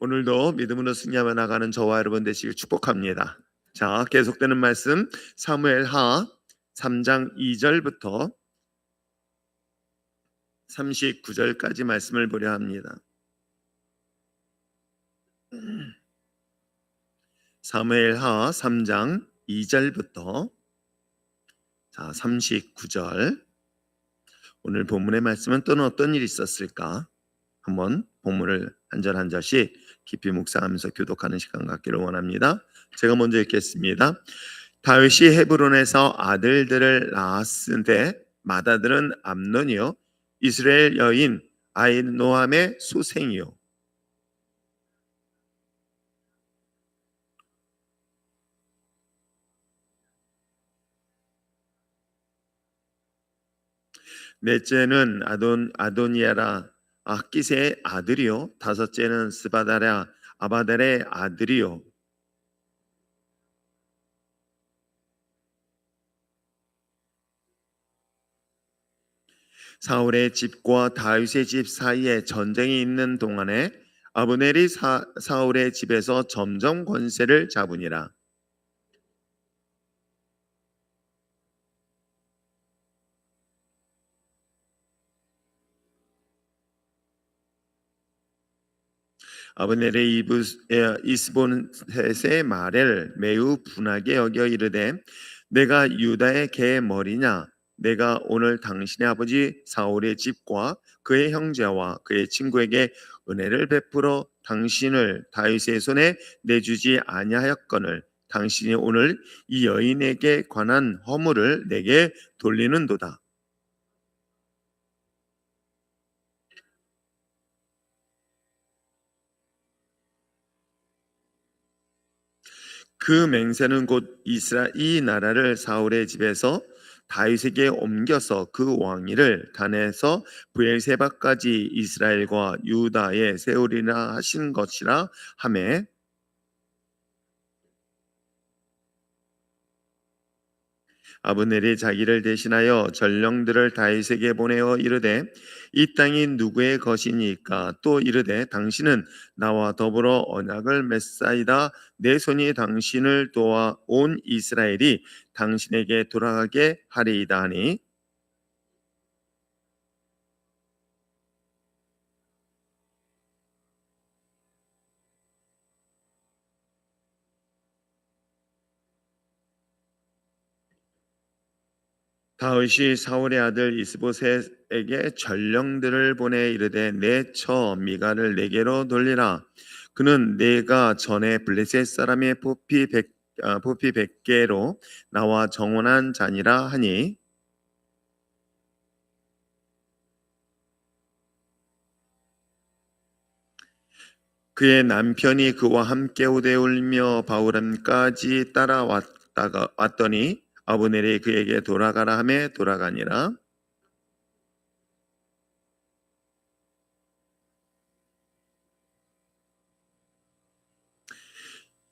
오늘도 믿음으로 승리하며 나가는 저와 여러분 되시길 축복합니다. 자, 계속되는 말씀 사무엘하 3장 2절부터 39절까지 말씀을 보려 합니다. 사무엘하 3장 2절부터 39절. 오늘 본문의 말씀은 또는 어떤 일이 있었을까? 한번 본문을 한 절 한 절씩 깊이 묵상하면서 교독하는 시간 갖기를 원합니다. 제가 먼저 읽겠습니다. 다윗이 헤브론에서 아들들을 낳았으되 맏아들은 암논이요 이스라엘 여인 아히노함의 소생이요 넷째는 아도니아라 아기스의 아들이요 다섯째는 스바다라 아바달의 아들이요 사울의 집과 다윗의 집 사이에 전쟁이 있는 동안에 아브넬이 사울의 집에서 점점 권세를 잡으니라. 아브넬의 이스본셋의 말을 매우 분하게 여겨 이르되 내가 유다의 개의 머리냐 내가 오늘 당신의 아버지 사울의 집과 그의 형제와 그의 친구에게 은혜를 베풀어 당신을 다윗의 손에 내주지 아니하였거늘 당신이 오늘 이 여인에게 관한 허물을 내게 돌리는도다. 그 맹세는 곧 이 나라를 사울의 집에서 다윗에게 옮겨서 그 왕위를 단에서 브엘세바까지 이스라엘과 유다에 세우리라 하신 것이라 하매 아브넬이 자기를 대신하여 전령들을 다윗에게 보내어 이르되 이 땅이 누구의 것이니까 또 이르되 당신은 나와 더불어 언약을 맺사이다 내 손이 당신을 도와 온 이스라엘이 당신에게 돌아가게 하리이다 하니 다윗이 사울의 아들 이스보셋에게 전령들을 보내 이르되 내 처 미가를 내게로 돌리라. 그는 내가 전에 블레셋 사람의 포피 100개로 나와 정원한 자니라 하니 그의 남편이 그와 함께 오되 울며 바울함까지 따라왔다가 왔더니 아브넬이 그에게 돌아가라 하매 돌아가니라.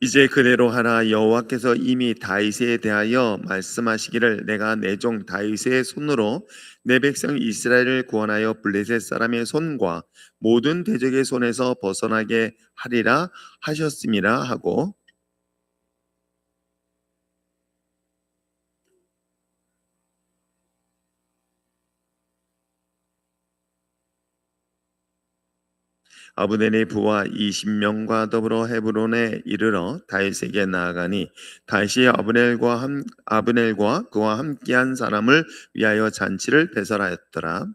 이제 그대로 하라. 여호와께서 이미 다윗에 대하여 말씀하시기를 내가 내 종 다윗의 손으로 내 백성 이스라엘을 구원하여 블레셋 사람의 손과 모든 대적의 손에서 벗어나게 하리라 하셨음이라 하고 아브넬의 부하 20명과 더불어 헤브론에 이르러 다윗에게 나아가니 다윗이 아브넬과 그와 함께한 사람을 위하여 잔치를 배설하였더라.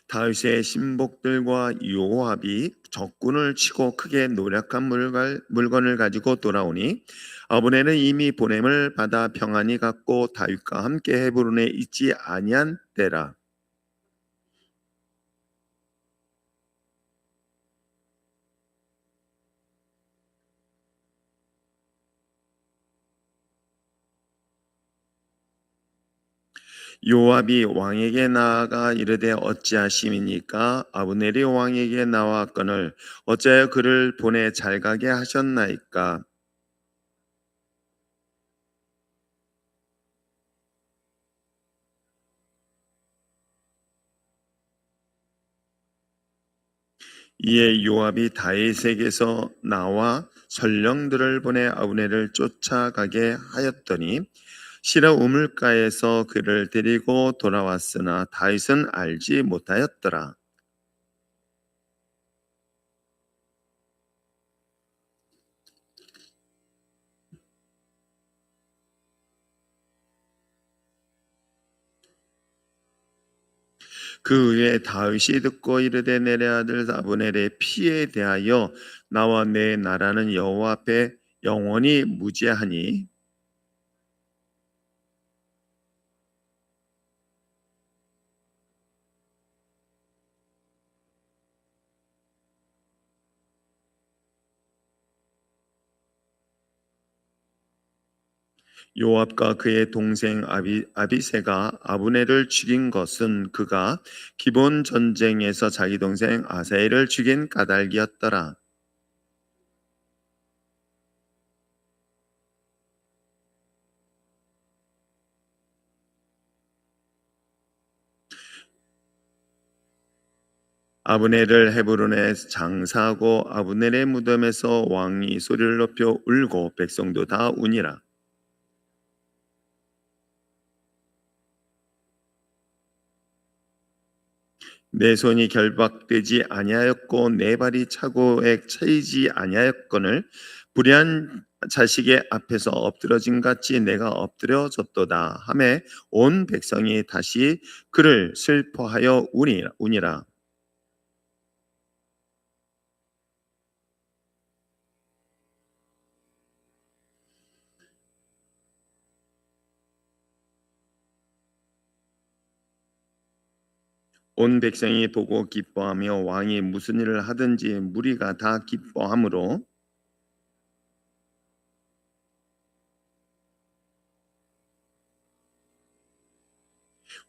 다윗의 신복들과 요압이 적군을 치고 크게 노력한 물건을 가지고 돌아오니 아브넬은 이미 보냄을 받아 평안히 갔고 다윗과 함께 헤브론에 있지 아니한 때라. 요압이 왕에게 나아가 이르되 어찌하심이니까 아브넬이 왕에게 나왔거늘 어찌하여 그를 보내 잘 가게 하셨나이까. 이에 요압이 다윗에게서 나와 전령들을 보내 아브넬을 쫓아가게 하였더니 시라 우물가에서 그를 데리고 돌아왔으나 다윗은 알지 못하였더라. 그 후에 다윗이 듣고 이르되 내래 아들 아브넬의 피에 대하여 나와 내 나라는 여호와 앞에 영원히 무죄하니 요압과 그의 동생 아비새가 아브넬을 죽인 것은 그가 기본 전쟁에서 자기 동생 아사엘을 죽인 까닭이었더라. 아브넬을 헤브론에 장사하고 아브넬의 무덤에서 왕이 소리를 높여 울고 백성도 다 우니라. 내 손이 결박되지 아니하였고 내 발이 차고에 차이지 아니하였거늘 불의한 자식의 앞에서 엎드러진 같이 내가 엎드려졌도다 하매 온 백성이 다시 그를 슬퍼하여 우니라. 온 백성이 보고 기뻐하며 왕이 무슨 일을 하든지 무리가 다 기뻐하므로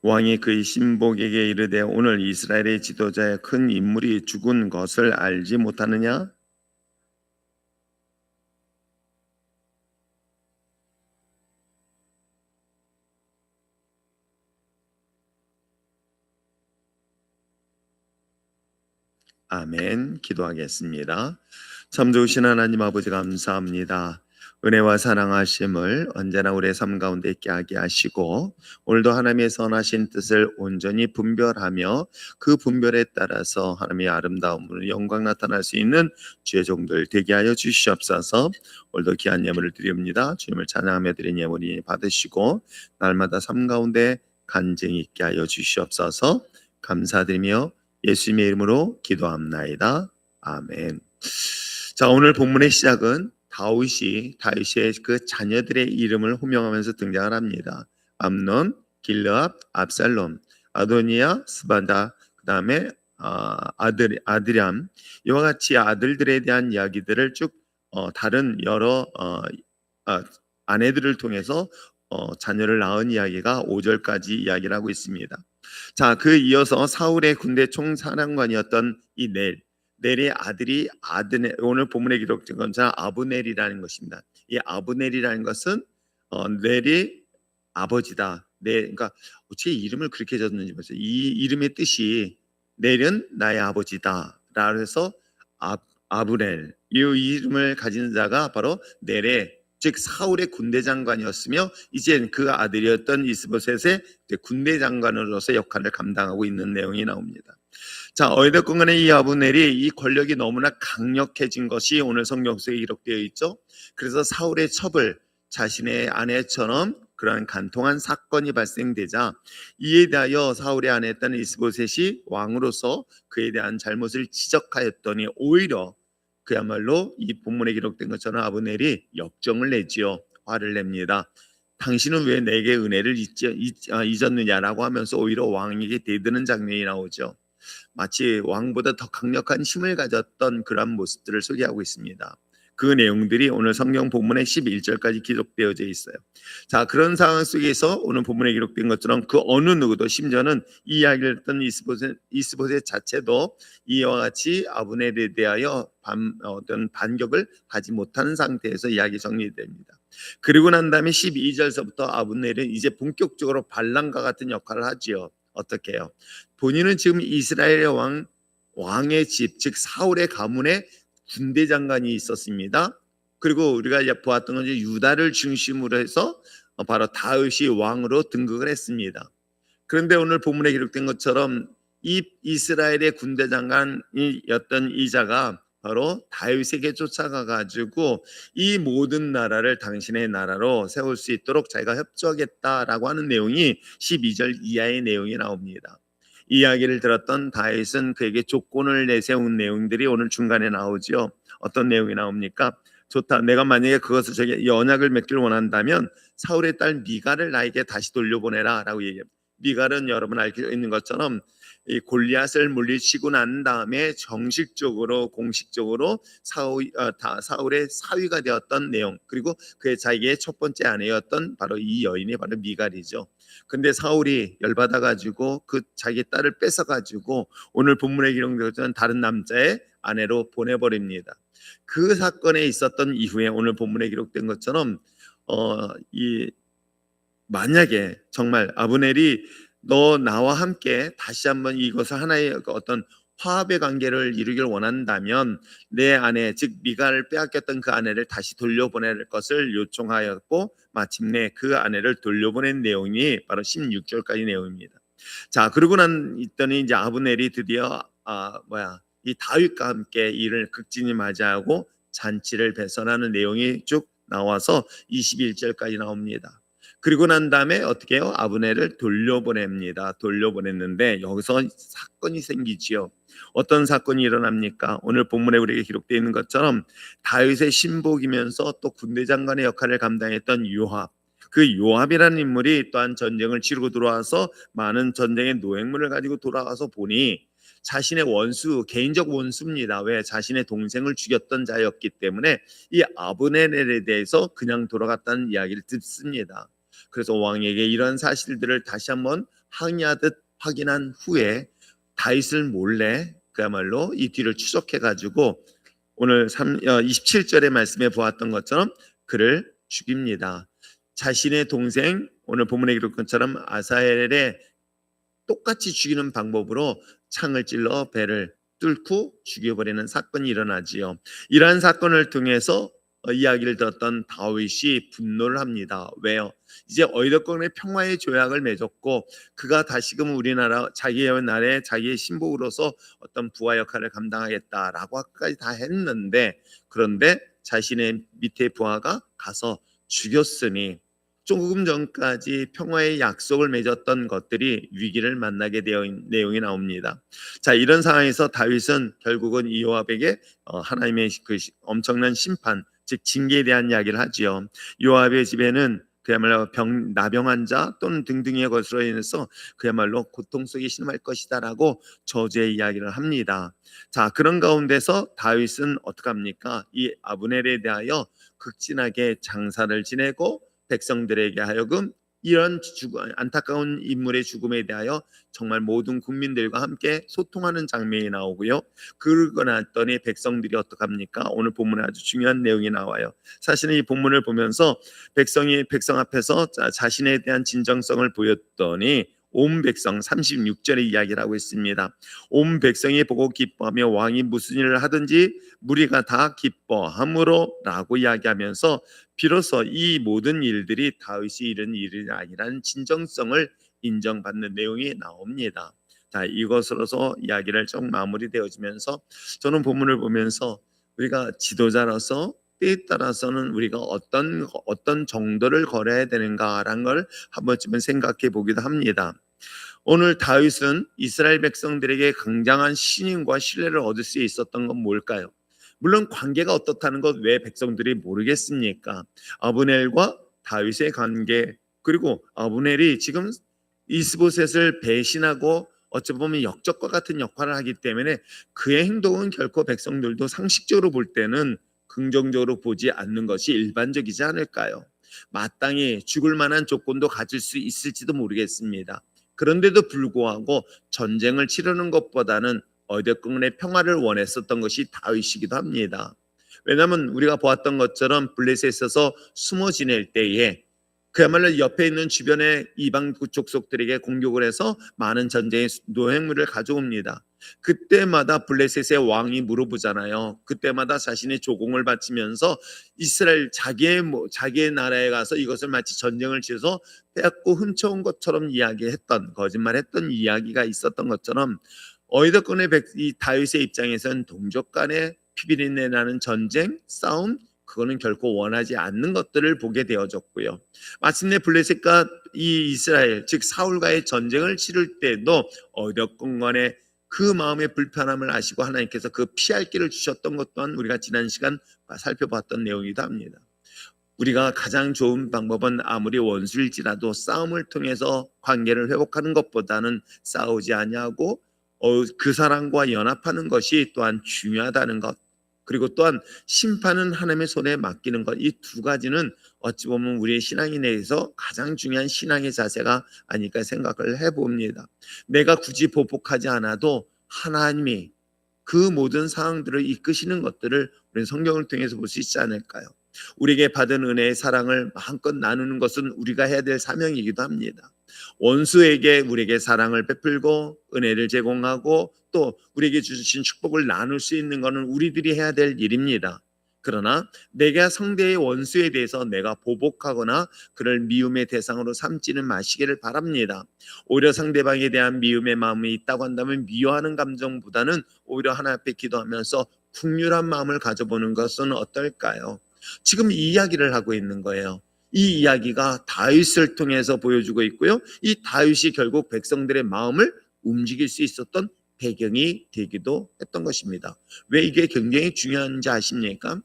왕이 그의 신복에게 이르되 오늘 이스라엘의 지도자의 큰 인물이 죽은 것을 알지 못하느냐? 아멘. 기도하겠습니다. 참 좋으신 하나님 아버지 감사합니다. 은혜와 사랑하심을 언제나 우리의 삶 가운데 있게 하게 하시고 오늘도 하나님의 선하신 뜻을 온전히 분별하며 그 분별에 따라서 하나님의 아름다움으로 영광 나타날 수 있는 주의 종들 되게 하여 주시옵소서. 오늘도 귀한 예물을 드립니다. 주님을 찬양하며 드린 예물이 받으시고 날마다 삶 가운데 간증이 있게 하여 주시옵소서. 감사드리며 예수님의 이름으로 기도합나이다. 아멘. 자, 오늘 본문의 시작은 다윗의 그 자녀들의 이름을 호명하면서 등장을 합니다. 암논, 길르압, 압살롬, 아도니아, 스바다, 그 다음에 아드람 이와 같이 아들들에 대한 이야기들을 쭉 다른 여러 아내들을 통해서 자녀를 낳은 이야기가 5절까지 이야기를 하고 있습니다. 자, 그 이어서 사울의 군대 총사령관이었던 이 넬의 아들이 아드넬, 오늘 본문에 기록된 건 아브넬이라는 것입니다. 이 아브넬이라는 것은 넬이 아버지다. 그러니까 어떻게 이름을 그렇게 졌는지 보세요. 이 이름의 뜻이 넬은 나의 아버지다라고 해서 아브넬 이 이름을 가진 자가 바로 넬의 즉 사울의 군대 장관이었으며 이제 그 아들이었던 이스보셋의 군대 장관으로서 역할을 감당하고 있는 내용이 나옵니다. 자, 어찌됐건 간에 이 아브넬이 이 권력이 너무나 강력해진 것이 오늘 성경 속에 기록되어 있죠. 그래서 사울의 첩을 자신의 아내처럼 그러한 간통한 사건이 발생되자 이에 대하여 사울의 아내였던 이스보셋이 왕으로서 그에 대한 잘못을 지적하였더니 오히려 그야말로 이 본문에 기록된 것처럼 아브넬이 역정을 내지요. 화를 냅니다. 당신은 왜 내게 은혜를 잊었느냐라고 하면서 오히려 왕에게 대드는 장면이 나오죠. 마치 왕보다 더 강력한 힘을 가졌던 그런 모습들을 소개하고 있습니다. 그 내용들이 오늘 성경 본문의 11절까지 기록되어져 있어요. 자, 그런 상황 속에서 오늘 본문에 기록된 것처럼 그 어느 누구도, 심지어는 이 이야기를 했던 이스보셋 자체도 이와 같이 아브넬에 대하여 어떤 반격을 하지 못한 상태에서 이야기 정리됩니다. 그리고 난 다음에 12절서부터 아브넬은 이제 본격적으로 반란과 같은 역할을 하지요. 어떻게 해요? 본인은 지금 이스라엘의 왕의 집, 즉 사울의 가문에 군대 장관이 있었습니다. 그리고 우리가 보았던 건 유다를 중심으로 해서 바로 다윗이 왕으로 등극을 했습니다. 그런데 오늘 본문에 기록된 것처럼 이 이스라엘의 군대 장관이었던 이자가 바로 다윗에게 쫓아가 가지고 이 모든 나라를 당신의 나라로 세울 수 있도록 자기가 협조하겠다라고 하는 내용이 12절 이하의 내용이 나옵니다. 이 이야기를 들었던 다윗은 그에게 조건을 내세운 내용들이 오늘 중간에 나오죠. 어떤 내용이 나옵니까? 좋다. 내가 만약에 그것을 저기 언약을 맺기를 원한다면 사울의 딸 미갈을 나에게 다시 돌려보내라라고 얘기합니다. 미갈은 여러분 알고 있는 것처럼 이 골리앗을 물리치고 난 다음에 정식적으로 공식적으로 사울의 사위가 되었던 내용, 그리고 그의 자기의 첫 번째 아내였던 바로 이 여인이 바로 미갈이죠. 근데 사울이 열받아 가지고 그 자기 딸을 뺏어 가지고 오늘 본문에 기록되었던 다른 남자의 아내로 보내버립니다. 그 사건에 있었던 이후에 오늘 본문에 기록된 것처럼 이 만약에 정말 아브넬이 너 나와 함께 다시 한번 이것을 하나의 어떤 화합의 관계를 이루길 원한다면 내 아내, 즉 미갈을 빼앗겼던 그 아내를 다시 돌려보낼 것을 요청하였고 마침내 그 아내를 돌려보낸 내용이 바로 16절까지 내용입니다. 자, 그러고 난 있더니 이제 아브넬이 드디어 이 다윗과 함께 이를 극진히 맞이하고 잔치를 배설하는 내용이 쭉 나와서 21절까지 나옵니다. 그리고 난 다음에 어떻게 해요? 아브넬을 돌려보냅니다. 돌려보냈는데 여기서 사건이 생기지요. 어떤 사건이 일어납니까? 오늘 본문에 우리에게 기록되어 있는 것처럼 다윗의 신복이면서 또 군대 장관의 역할을 감당했던 요압, 그 요압이라는 인물이 또한 전쟁을 치르고 들어와서 많은 전쟁의 노획물을 가지고 돌아와서 보니 자신의 원수, 개인적 원수입니다. 왜? 자신의 동생을 죽였던 자였기 때문에 이 아브넬에 대해서 그냥 돌아갔다는 이야기를 듣습니다. 그래서 왕에게 이런 사실들을 다시 한번 항의하듯 확인한 후에 다윗을 몰래 그야말로 이 뒤를 추적해 가지고 오늘 27절의 말씀에 보았던 것처럼 그를 죽입니다. 자신의 동생, 오늘 본문에 기록한 것처럼 아사엘의 똑같이 죽이는 방법으로 창을 찔러 배를 뚫고 죽여버리는 사건이 일어나지요. 이러한 사건을 통해서 이야기를 들었던 다윗이 분노를 합니다. 왜요? 이제 어이덕거림의 평화의 조약을 맺었고 그가 다시금 우리나라 자기의 나라에 자기의 신복으로서 어떤 부하 역할을 감당하겠다라고 까지 다 했는데, 그런데 자신의 밑에 부하가 가서 죽였으니 조금 전까지 평화의 약속을 맺었던 것들이 위기를 만나게 되어 있는 내용이 나옵니다. 자, 이런 상황에서 다윗은 결국은 이 요압에게 하나님의 그 엄청난 심판, 즉 징계에 대한 이야기를 하지요. 요압의 집에는 그야말로 나병 환자 또는 등등의 것으로 인해서 그야말로 고통 속에 신음할 것이다라고 저주의 이야기를 합니다. 자, 그런 가운데서 다윗은 어떻게 합니까? 이 아브넬에 대하여 극진하게 장사를 지내고 백성들에게 하여금 이런 안타까운 인물의 죽음에 대하여 정말 모든 국민들과 함께 소통하는 장면이 나오고요. 그러고 났더니 백성들이 어떡합니까? 오늘 본문에 아주 중요한 내용이 나와요. 사실은 이 본문을 보면서 백성 앞에서 자신에 대한 진정성을 보였더니 온 백성, 36절의 이야기를 하고 있습니다. 온 백성이 보고 기뻐하며 왕이 무슨 일을 하든지 무리가 다 기뻐함으로 라고 이야기하면서 비로소 이 모든 일들이 다윗이 이른 일이 아니라는 진정성을 인정받는 내용이 나옵니다. 자, 이것으로서 이야기를 좀 마무리되어지면서 저는 본문을 보면서 우리가 지도자로서 때에 따라서는 우리가 어떤 정도를 걸어야 되는가라는 걸 한 번쯤은 생각해 보기도 합니다. 오늘 다윗은 이스라엘 백성들에게 굉장한 신임과 신뢰를 얻을 수 있었던 건 뭘까요? 물론 관계가 어떻다는 것 왜 백성들이 모르겠습니까? 아브넬과 다윗의 관계, 그리고 아브넬이 지금 이스보셋을 배신하고 어찌 보면 역적과 같은 역할을 하기 때문에 그의 행동은 결코 백성들도 상식적으로 볼 때는 긍정적으로 보지 않는 것이 일반적이지 않을까요? 마땅히 죽을 만한 조건도 가질 수 있을지도 모르겠습니다. 그런데도 불구하고 전쟁을 치르는 것보다는 어디건의 평화를 원했었던 것이 다윗이기도 합니다. 왜냐하면 우리가 보았던 것처럼 블레셋에서 숨어 지낼 때에 그야말로 옆에 있는 주변의 이방 족속들에게 공격을 해서 많은 전쟁의 노획물을 가져옵니다. 그때마다 블레셋의 왕이 물어보잖아요. 그때마다 자신의 조공을 바치면서 이스라엘 자기의 나라에 가서 이것을 마치 전쟁을 치러서 빼앗고 훔쳐온 것처럼 이야기했던, 거짓말했던 이야기가 있었던 것처럼 어이덕건의 이 다윗의 입장에서는 동족 간의 피비린내 나는 전쟁, 싸움, 그거는 결코 원하지 않는 것들을 보게 되어졌고요. 마침내 블레셋과 이 이스라엘, 즉 사울과의 전쟁을 치를 때도 어렵건 간에 그 마음의 불편함을 아시고 하나님께서 그 피할 길을 주셨던 것 또한 우리가 지난 시간 살펴봤던 내용이기도 합니다. 우리가 가장 좋은 방법은 아무리 원수일지라도 싸움을 통해서 관계를 회복하는 것보다는 싸우지 아니하고 그 사람과 연합하는 것이 또한 중요하다는 것, 그리고 또한 심판은 하나님의 손에 맡기는 것, 이 두 가지는 어찌 보면 우리의 신앙에 대해서 가장 중요한 신앙의 자세가 아닐까 생각을 해봅니다. 내가 굳이 보복하지 않아도 하나님이 그 모든 상황들을 이끄시는 것들을 우리는 성경을 통해서 볼 수 있지 않을까요? 우리에게 받은 은혜의 사랑을 마음껏 나누는 것은 우리가 해야 될 사명이기도 합니다. 원수에게 우리에게 사랑을 베풀고 은혜를 제공하고 또 우리에게 주신 축복을 나눌 수 있는 것은 우리들이 해야 될 일입니다. 그러나 내가 상대의 원수에 대해서 내가 보복하거나 그를 미움의 대상으로 삼지는 마시기를 바랍니다. 오히려 상대방에 대한 미움의 마음이 있다고 한다면 미워하는 감정보다는 오히려 하나님 앞에 기도하면서 긍휼한 마음을 가져보는 것은 어떨까요? 지금 이 이야기를 하고 있는 거예요. 이 이야기가 다윗을 통해서 보여주고 있고요. 이 다윗이 결국 백성들의 마음을 움직일 수 있었던 배경이 되기도 했던 것입니다. 왜 이게 굉장히 중요한지 아십니까?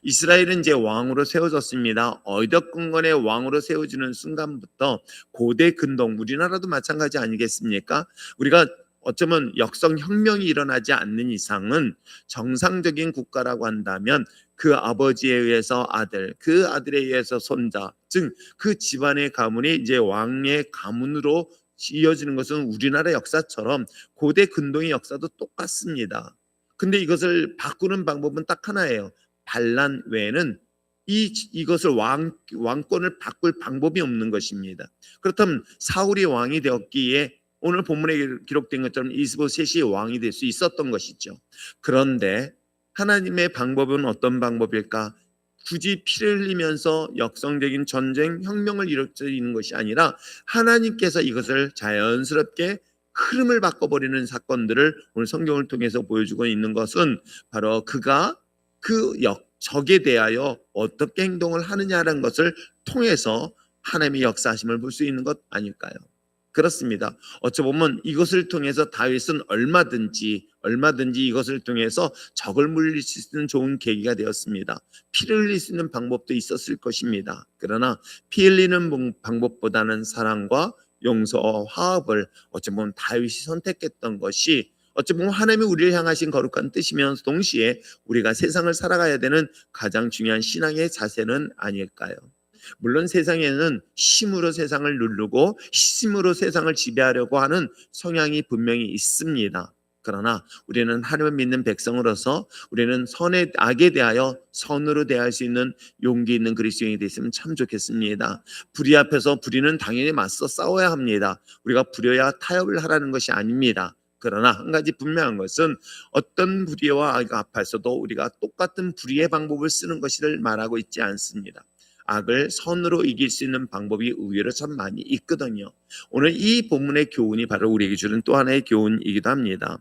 이스라엘은 이제 왕으로 세워졌습니다. 어이덕근건의 왕으로 세워지는 순간부터 고대 근동, 우리나라도 마찬가지 아니겠습니까? 우리가 어쩌면 역성혁명이 일어나지 않는 이상은 정상적인 국가라고 한다면 그 아버지에 의해서 아들, 그 아들에 의해서 손자, 즉 그 집안의 가문이 이제 왕의 가문으로 이어지는 것은 우리나라 역사처럼 고대 근동의 역사도 똑같습니다. 근데 이것을 바꾸는 방법은 딱 하나예요. 반란 외에는 이것을 왕권을 바꿀 방법이 없는 것입니다. 그렇다면 사울이 왕이 되었기에 오늘 본문에 기록된 것처럼 이스보셋이 왕이 될 수 있었던 것이죠. 그런데 하나님의 방법은 어떤 방법일까? 굳이 피를 흘리면서 역성적인 전쟁, 혁명을 일으키는 것이 아니라 하나님께서 이것을 자연스럽게 흐름을 바꿔버리는 사건들을 오늘 성경을 통해서 보여주고 있는 것은 바로 그가 그 적에 대하여 어떻게 행동을 하느냐라는 것을 통해서 하나님의 역사하심을 볼 수 있는 것 아닐까요? 그렇습니다. 어쩌보면 이것을 통해서 다윗은 얼마든지 이것을 통해서 적을 물릴 수 있는 좋은 계기가 되었습니다. 피를 흘릴 수 있는 방법도 있었을 것입니다. 그러나 피 흘리는 방법보다는 사랑과 용서와 화합을 어쩌면 다윗이 선택했던 것이 어쩌면 하나님이 우리를 향하신 거룩한 뜻이면서 동시에 우리가 세상을 살아가야 되는 가장 중요한 신앙의 자세는 아닐까요? 물론 세상에는 힘으로 세상을 누르고 힘으로 세상을 지배하려고 하는 성향이 분명히 있습니다. 그러나 우리는 하나님을 믿는 백성으로서 우리는 악에 대하여 선으로 대할 수 있는 용기 있는 그리스도인이 됐으면 참 좋겠습니다. 불의 앞에서 불의는 당연히 맞서 싸워야 합니다. 우리가 부려야 타협을 하라는 것이 아닙니다. 그러나 한 가지 분명한 것은 어떤 불의와 악 앞에서도 우리가 똑같은 불의의 방법을 쓰는 것을 말하고 있지 않습니다. 악을 선으로 이길 수 있는 방법이 의외로 참 많이 있거든요. 오늘 이 본문의 교훈이 바로 우리에게 주는 또 하나의 교훈이기도 합니다.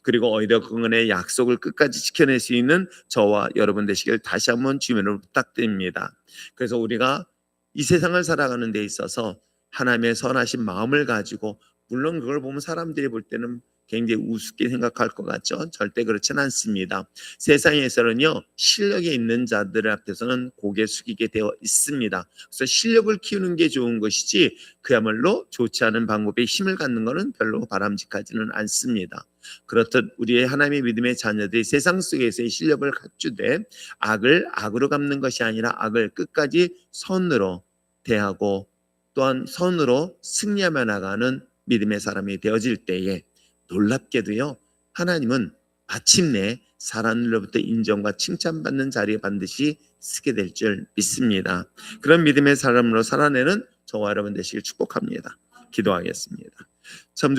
그리고 어이덕근건의 약속을 끝까지 지켜낼 수 있는 저와 여러분 되시길 다시 한번 주님으로 부탁드립니다. 그래서 우리가 이 세상을 살아가는 데 있어서 하나님의 선하신 마음을 가지고, 물론 그걸 보면 사람들이 볼 때는 굉장히 우습게 생각할 것 같죠? 절대 그렇지는 않습니다. 세상에서는요, 실력이 있는 자들 앞에서는 고개 숙이게 되어 있습니다. 그래서 실력을 키우는 게 좋은 것이지 그야말로 좋지 않은 방법에 힘을 갖는 것은 별로 바람직하지는 않습니다. 그렇듯 우리의 하나님의 믿음의 자녀들이 세상 속에서의 실력을 갖추되 악을 악으로 갚는 것이 아니라 악을 끝까지 선으로 대하고 또한 선으로 승리하며 나가는 믿음의 사람이 되어질 때에 놀랍게도요, 하나님은 마침내 사람들로부터 인정과 칭찬받는 자리에 반드시 쓰게 될 줄 믿습니다. 그런 믿음의 사람으로 살아내는 저와 여러분 되시길 축복합니다. 기도하겠습니다. 참 좋으신